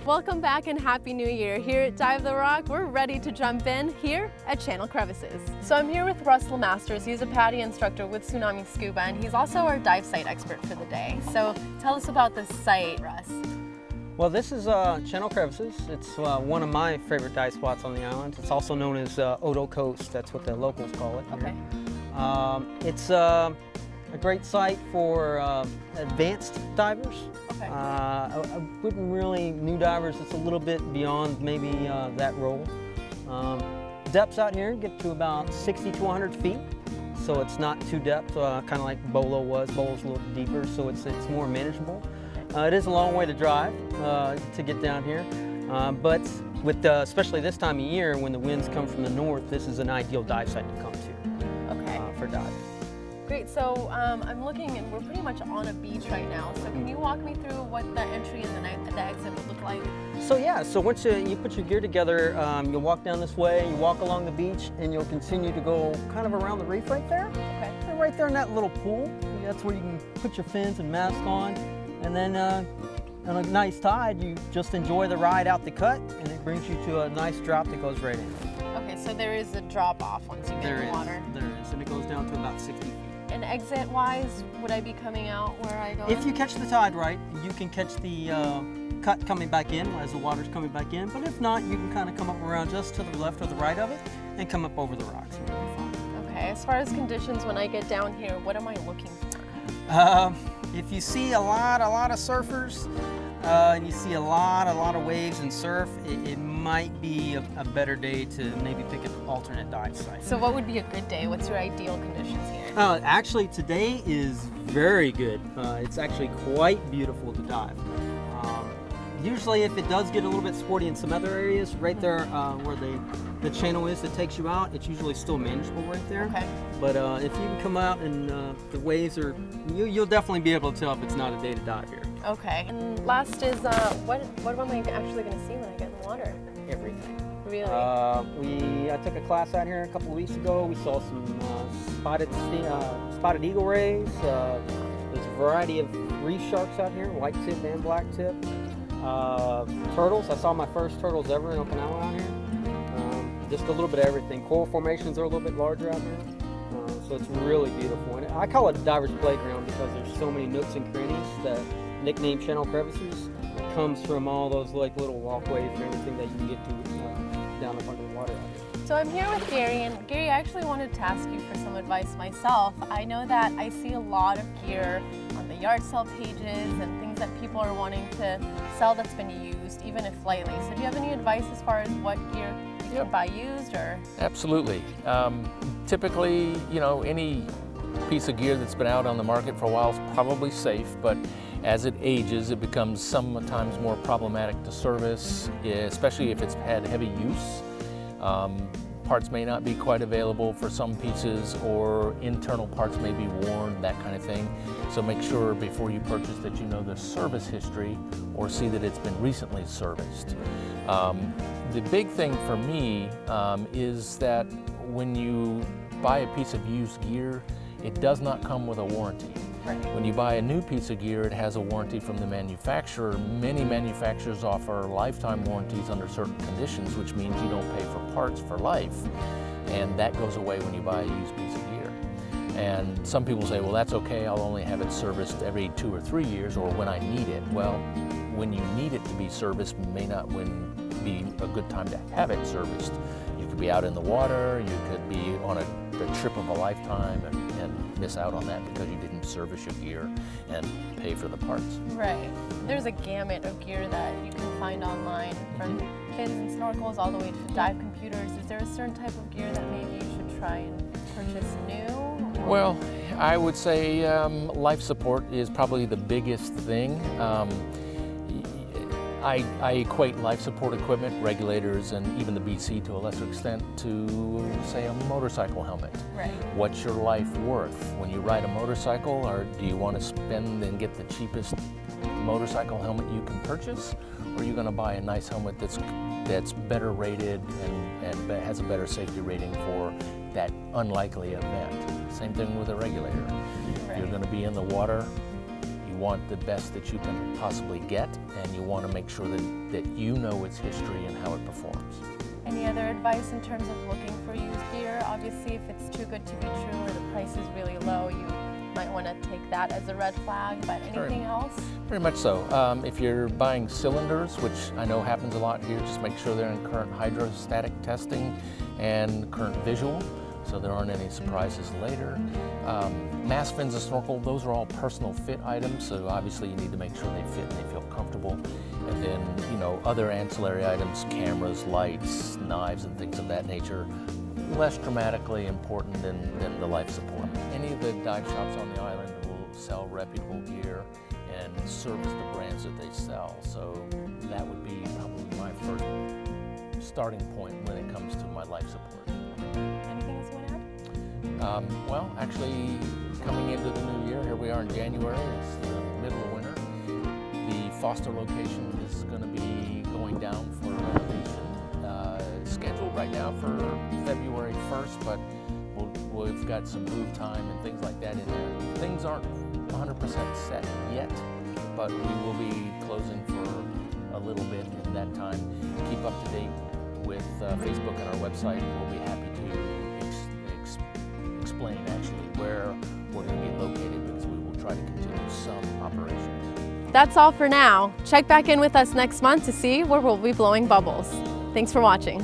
Welcome back and Happy New Year. Here at Dive the Rock, we're ready to jump in here at Channel Crevices. So I'm here with Russ Masters. He's a PADI instructor with Tsunami Scuba, and he's also our dive site expert for the day. So tell us about this site, Russ. Well, this is Channel Crevices. It's one of my favorite dive spots on the island. It's also known as Odo Coast. That's what the locals call it here. Okay. It's a great site for advanced divers. Okay. I wouldn't really, new divers, it's a little bit beyond maybe that role. Depths out here get to about 60 to 100 feet. So it's not too depth, kind of like Bolo was. Bolo's a little deeper, so it's more manageable. It is a long way to drive to get down here, but with especially this time of year when the winds come from the north, this is an ideal dive site to come to for diving. Great, so I'm looking and we're pretty much on a beach right now. So can you walk me through what the entry and the exit would look like? So yeah, so once you put your gear together, you'll walk down this way, you walk along the beach, and you'll continue to go kind of around the reef right there. Okay. And right there in that little pool, that's where you can put your fins and mask on. And then on a nice tide, you just enjoy the ride out the cut, and it brings you to a nice drop that goes right in. Okay, so there is a drop off once you get in the water. There is, and it goes down to about 60 feet. And exit-wise, would I be coming out where I go? If you catch the tide right, you can catch the cut coming back in as the water's coming back in. But if not, you can kind of come up around just to the left or the right of it and come up over the rocks. And you'll be fine. Okay, as far as conditions when I get down here, what am I looking for? If you see a lot of surfers and you see a lot of waves and surf, it might be a better day to maybe pick an alternate dive site. So what would be a good day? What's your ideal conditions here? Actually, today is very good. It's actually quite beautiful to dive. Usually if it does get a little bit sporty in some other areas, right there where the channel is that takes you out, it's usually still manageable right there. Okay. But if you can come out and the waves are, you'll definitely be able to tell if it's not a day to dive here. Okay. And last is, what am I actually going to see when I get in the water? Everything. Really? I took a class out here a couple of weeks ago. We saw some spotted eagle rays. There's a variety of reef sharks out here, white tip and black tip. Turtles. I saw my first turtles ever in Okinawa out here. Just a little bit of everything. Coral formations are a little bit larger out there. So it's really beautiful. And I call it a diver's playground because there's so many nooks and crannies. The nickname Channel Crevices comes from all those like little walkways and everything that you can get to down up under the water out here. So I'm here with Gary, and Gary, I actually wanted to ask you for some advice myself. I know that I see a lot of gear on the yard sale pages and things that people are wanting to sell that's been used, even if lightly. So do you have any advice as far as what gear you can buy used or? Absolutely. Typically, you know, any piece of gear that's been out on the market for a while is probably safe, but as it ages, it becomes sometimes more problematic to service, especially if it's had heavy use. Parts may not be quite available for some pieces, or internal parts may be worn, that kind of thing. So make sure before you purchase that you know the service history or see that it's been recently serviced. The big thing for me is that when you buy a piece of used gear, it does not come with a warranty. Right. When you buy a new piece of gear, it has a warranty from the manufacturer. Many manufacturers offer lifetime warranties under certain conditions, which means you don't pay for parts for life. And that goes away when you buy a used piece of gear. And some people say, well, that's okay, I'll only have it serviced every 2 or 3 years or when I need it. Well, when you need it to be serviced may not be a good time to have it serviced. You could be out in the water, you could be on a trip of a lifetime and miss out on that because you didn't service your gear and pay for the parts. Right. There's a gamut of gear that you can find online, from fins and snorkels all the way to dive computers. Is there a certain type of gear that maybe you should try and purchase new? Or? Well, I would say life support is probably the biggest thing. I equate life support equipment, regulators, and even the BC to a lesser extent to, say, a motorcycle helmet. Right. What's your life worth? When you ride a motorcycle, or do you want to spend and get the cheapest motorcycle helmet you can purchase? Or are you going to buy a nice helmet that's better rated and has a better safety rating for that unlikely event? Same thing with a regulator. Right. If you're going to be in the water, you want the best that you can possibly get, and you want to make sure that you know its history and how it performs. Any other advice in terms of looking for used gear? Obviously, if it's too good to be true or the price is really low, you might want to take that as a red flag, but anything else? Very much so. If you're buying cylinders, which I know happens a lot here, just make sure they're in current hydrostatic testing and current visual, so there aren't any surprises later. Mask fins and snorkel, those are all personal fit items, so obviously you need to make sure they fit and they feel comfortable. And then, you know, other ancillary items, cameras, lights, knives, and things of that nature, less dramatically important than the life support. Any of the dive shops on the island will sell reputable gear and service the brands that they sell, so that would be probably my first starting point when it comes to my life support. Anything else you want to add? Well, actually, coming into the new year, here we are in January, it's the middle of winter. The Foster location is going to be going down for renovation. Scheduled right now for February 1st, but we've got some move time and things like that in there. Things aren't 100% set yet, but we will be closing for a little bit in that time. Keep up to date with Facebook and our website. We'll be happy to explain actually where we're going to be located, because we will try to continue some operations. That's all for now. Check back in with us next month to see where we'll be blowing bubbles. Thanks for watching.